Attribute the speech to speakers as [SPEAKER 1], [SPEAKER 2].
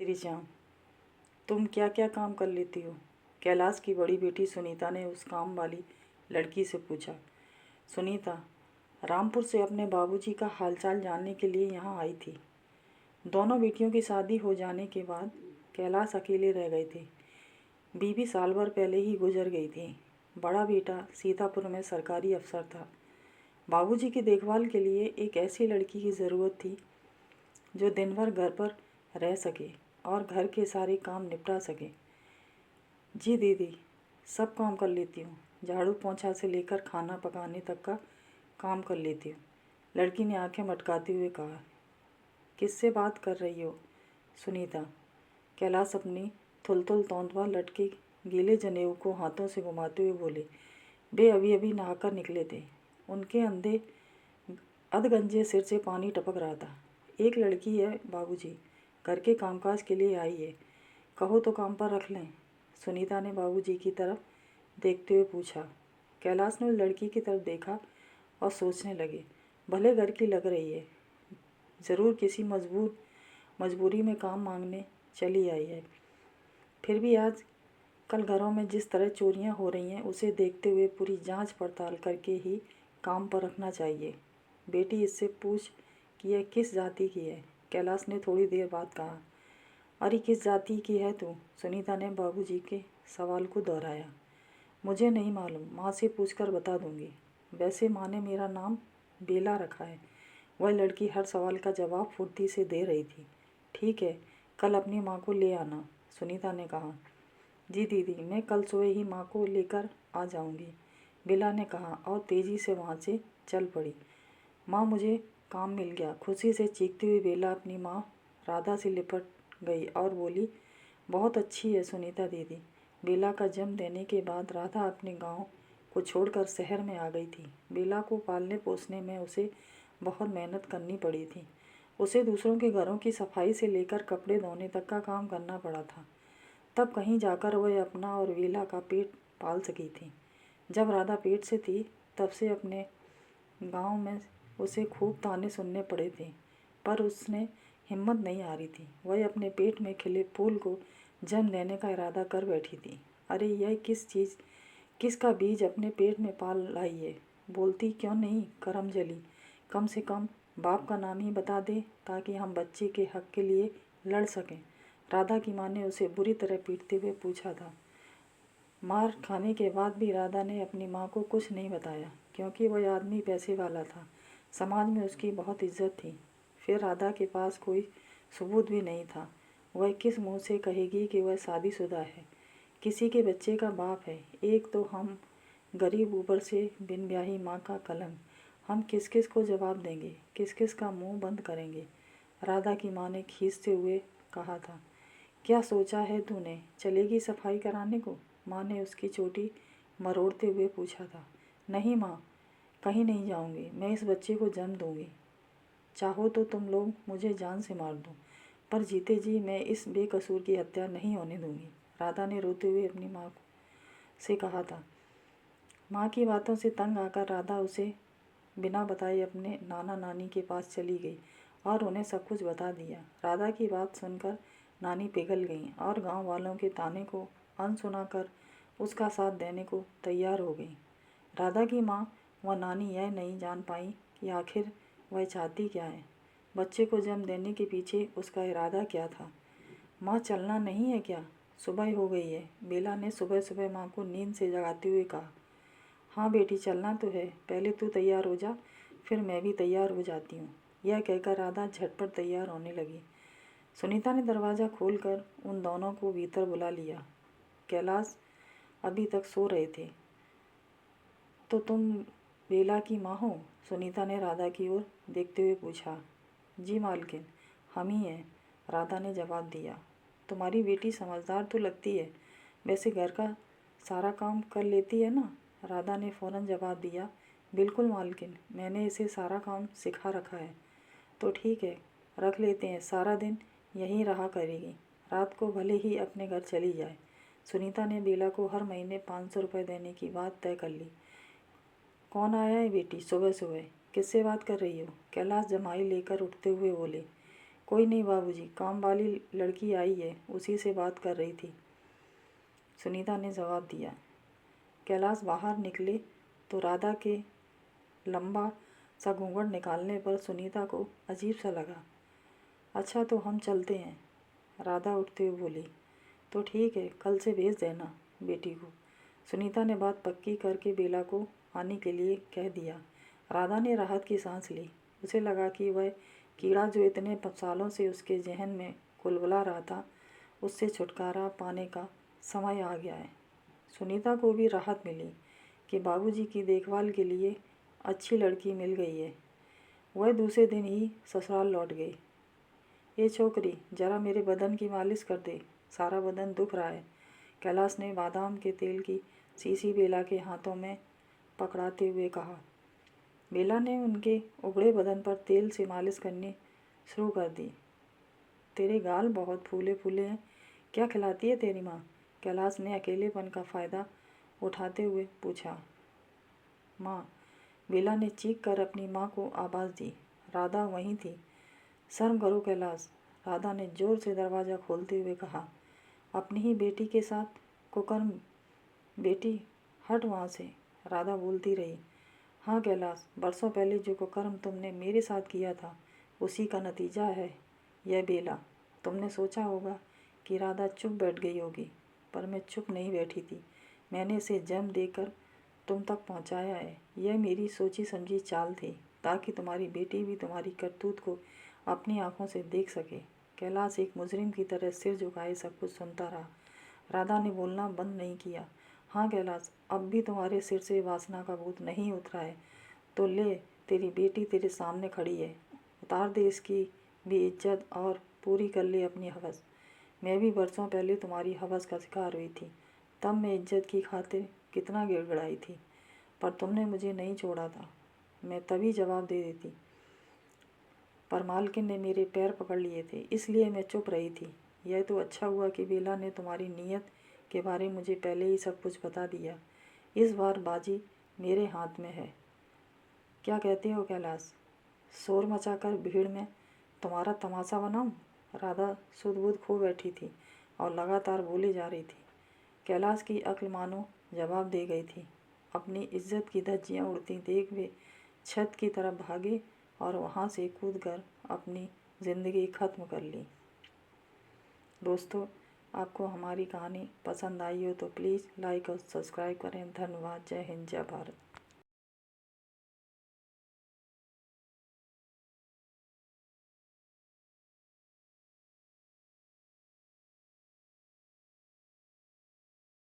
[SPEAKER 1] तेरी जान, तुम क्या क्या काम कर लेती हो? कैलाश की बड़ी बेटी सुनीता ने उस काम वाली लड़की से पूछा। सुनीता रामपुर से अपने बाबूजी का हालचाल जानने के लिए यहाँ आई थी। दोनों बेटियों की शादी हो जाने के बाद कैलाश अकेले रह गए थे। बीवी साल भर पहले ही गुजर गई थी। बड़ा बेटा सीतापुर में सरकारी अफसर था। बाबूजी की देखभाल के लिए एक ऐसी लड़की की ज़रूरत थी जो दिन भर घर पर रह सके और घर के सारे काम निपटा सके। जी दीदी, सब काम कर लेती हूँ। झाड़ू पोंछा से लेकर खाना पकाने तक का काम कर लेती हूँ, लड़की ने आंखें मटकाते हुए कहा। किससे बात कर रही हो सुनीता? कैलाश अपनी थुलथुल तौंदवा लटके गीले जनेऊ को हाथों से घुमाते हुए बोले। वे अभी अभी नहाकर निकले थे। उनके अंधे अधगंजे सिर से पानी टपक रहा था। एक लड़की है बाबूजी, घर के कामकाज के लिए आई है, कहो तो काम पर रख लें। सुनीता ने बाबूजी की तरफ देखते हुए पूछा। कैलाश ने उस लड़की की तरफ देखा और सोचने लगे, भले घर की लग रही है, ज़रूर किसी मजबूरी में काम मांगने चली आई है। फिर भी आज कल घरों में जिस तरह चोरियां हो रही हैं, उसे देखते हुए पूरी जांच पड़ताल करके ही काम पर रखना चाहिए। बेटी, इससे पूछ कि यह किस जाति की है। कैलाश ने थोड़ी देर बाद कहा। अरे किस जाति की है तू? सुनीता ने बाबूजी के सवाल को दोहराया। मुझे नहीं मालूम, माँ से पूछकर बता दूंगी। वैसे माँ ने मेरा नाम बेला रखा है। वह लड़की हर सवाल का जवाब फुर्ती से दे रही थी। ठीक है, कल अपनी माँ को ले आना, सुनीता ने कहा। जी दीदी, मैं कल सुबह ही माँ को लेकर आ जाऊंगी, बेला ने कहा और तेज़ी से वहाँ से चल पड़ी। माँ, मुझे काम मिल गया, खुशी से चीखती हुई बेला अपनी माँ राधा से लिपट गई और बोली। बहुत अच्छी है सुनीता दीदी। बेला का जन्म देने के बाद राधा अपने गांव को छोड़कर शहर में आ गई थी। बेला को पालने पोसने में उसे बहुत मेहनत करनी पड़ी थी। उसे दूसरों के घरों की सफाई से लेकर कपड़े धोने तक का काम करना पड़ा था। तब कहीं जाकर वह अपना और बेला का पेट पाल सकी थी। जब राधा पेट से थी तब से अपने गांव में उसे खूब ताने सुनने पड़े थे, पर उसने हिम्मत नहीं हारी थी। वह अपने पेट में खिले फूल को जन्म देने का इरादा कर बैठी थी। अरे यह किसका बीज अपने पेट में पाल लाई है? बोलती क्यों नहीं करमजली? कम से कम बाप का नाम ही बता दे ताकि हम बच्चे के हक के लिए लड़ सकें। राधा की माँ ने उसे बुरी तरह पीटते हुए पूछा था। मार खाने के बाद भी राधा ने अपनी माँ को कुछ नहीं बताया, क्योंकि वह आदमी पैसे वाला था। समाज में उसकी बहुत इज्जत थी। फिर राधा के पास कोई सबूत भी नहीं था। वह किस मुंह से कहेगी कि वह शादीशुदा है, किसी के बच्चे का बाप है? एक तो हम गरीब, ऊपर से बिन ब्याही माँ का कलंक। हम किस किस को जवाब देंगे, किस किस का मुंह बंद करेंगे? राधा की माँ ने खींचते हुए कहा था। क्या सोचा है तूने, चलेगी सफाई कराने को? माँ ने उसकी चोटी मरोड़ते हुए पूछा था। नहीं माँ, कहीं नहीं जाऊंगी, मैं इस बच्चे को जन्म दूंगी। चाहो तो तुम लोग मुझे जान से मार दो, पर जीते जी मैं इस बेकसूर की हत्या नहीं होने दूंगी, राधा ने रोते हुए अपनी माँ से कहा था। माँ की बातों से तंग आकर राधा उसे बिना बताए अपने नाना नानी के पास चली गई और उन्हें सब कुछ बता दिया। राधा की बात सुनकर नानी पिघल गईं और गांव वालों के ताने को अनसुना कर उसका साथ देने को तैयार हो गईं। राधा की माँ व नानी यह नहीं जान पाई कि आखिर वह चाहती क्या है, बच्चे को जन्म देने के पीछे उसका इरादा क्या था। माँ, चलना नहीं है क्या? सुबह हो गई है, बेला ने सुबह सुबह माँ को नींद से जगाते हुए कहा। हाँ बेटी, चलना तो है, पहले तू तैयार हो जा, फिर मैं भी तैयार हो जाती हूँ। यह कहकर राधा झटपट तैयार होने लगी। सुनीता ने दरवाज़ा खोलकर उन दोनों को भीतर बुला लिया। कैलाश अभी तक सो रहे थे। तो तुम बेला की माँ हो? सुनीता ने राधा की ओर देखते हुए पूछा। जी मालकिन, हम ही हैं, राधा ने जवाब दिया। तुम्हारी बेटी समझदार तो लगती है, वैसे घर का सारा काम कर लेती है ना? राधा ने फ़ौरन जवाब दिया। बिल्कुल मालकिन, मैंने इसे सारा काम सिखा रखा है। तो ठीक है, रख लेते हैं, सारा दिन यहीं रहा करेगी, रात को भले ही अपने घर चली जाए। सुनीता ने बेला को हर महीने 500 रुपये देने की बात तय कर ली। कौन आया है बेटी सुबह सुबह? किससे बात कर रही हो? कैलाश जमाई लेकर उठते हुए बोले। कोई नहीं बाबूजी, काम वाली लड़की आई है, उसी से बात कर रही थी, सुनीता ने जवाब दिया। कैलाश बाहर निकले तो राधा के लंबा सा घूंघट निकालने पर सुनीता को अजीब सा लगा। अच्छा तो हम चलते हैं, राधा उठते हुए बोली। तो ठीक है, कल से भेज देना बेटी को। सुनीता ने बात पक्की करके बेला को आने के लिए कह दिया। राधा ने राहत की सांस ली। उसे लगा कि वह कीड़ा जो इतने सालों से उसके जहन में कुलबुला रहा था, उससे छुटकारा पाने का समय आ गया है। सुनीता को भी राहत मिली कि बाबूजी की देखभाल के लिए अच्छी लड़की मिल गई है। वह दूसरे दिन ही ससुराल लौट गई। ये छोकरी, जरा मेरे बदन की मालिश कर दे, सारा बदन दुख रहा है, कैलाश ने बादाम के तेल की शीशी बेला के हाथों में पकड़ाते हुए कहा। बेला ने उनके उबड़े बदन पर तेल से मालिश करनी शुरू कर दी। तेरे गाल बहुत फूले फूले हैं, क्या खिलाती है तेरी माँ? कैलाश ने अकेलेपन का फ़ायदा उठाते हुए पूछा। माँ, बेला ने चीख कर अपनी माँ को आवाज़ दी। राधा वहीं थी। शर्म करो कैलाश, राधा ने जोर से दरवाज़ा खोलते हुए कहा। अपनी ही बेटी के साथ कुकर्म। बेटी, हट वहाँ से, राधा बोलती रही। हाँ कैलाश, बरसों पहले जो कुकर्म तुमने मेरे साथ किया था, उसी का नतीजा है यह बेला। तुमने सोचा होगा कि राधा चुप बैठ गई होगी, पर मैं चुप नहीं बैठी थी। मैंने इसे जन्म देकर तुम तक पहुंचाया है। यह मेरी सोची समझी चाल थी, ताकि तुम्हारी बेटी भी तुम्हारी करतूत को अपनी आंखों से देख सके। कैलाश एक मुजरिम की तरह सिर झुकाए सब कुछ सुनता रहा। राधा ने बोलना बंद नहीं किया। हाँ कैलाश, अब भी तुम्हारे सिर से वासना का भूत नहीं उतरा है, तो ले, तेरी बेटी तेरे सामने खड़ी है, उतार दे इसकी भी इज्जत और पूरी कर ले अपनी हवस। मैं भी बरसों पहले तुम्हारी हवस का शिकार हुई थी, तब मैं इज्जत की खातिर कितना गिड़गिड़ाई थी, पर तुमने मुझे नहीं छोड़ा था। मैं तभी जवाब दे देती, पर मालकिन ने मेरे पैर पकड़ लिए थे, इसलिए मैं चुप रही थी। यह तो अच्छा हुआ कि बेला ने तुम्हारी नीयत के बारे में मुझे पहले ही सब कुछ बता दिया। इस बार बाजी मेरे हाथ में है। क्या कहते हो कैलाश? शोर मचाकर भीड़ में तुम्हारा तमाशा बनाऊं? राधा सुध-बुध खो बैठी थी और लगातार बोले जा रही थी। कैलाश की अक्ल मानो जवाब दे गई थी। अपनी इज्जत की धज्जियां उड़ती देख वे छत की तरफ भागे और वहां से कूदकर अपनी ज़िंदगी ख़त्म कर ली। दोस्तों, आपको हमारी कहानी पसंद आई हो तो प्लीज़ लाइक और सब्सक्राइब करें। धन्यवाद। जय हिंद, जय भारत।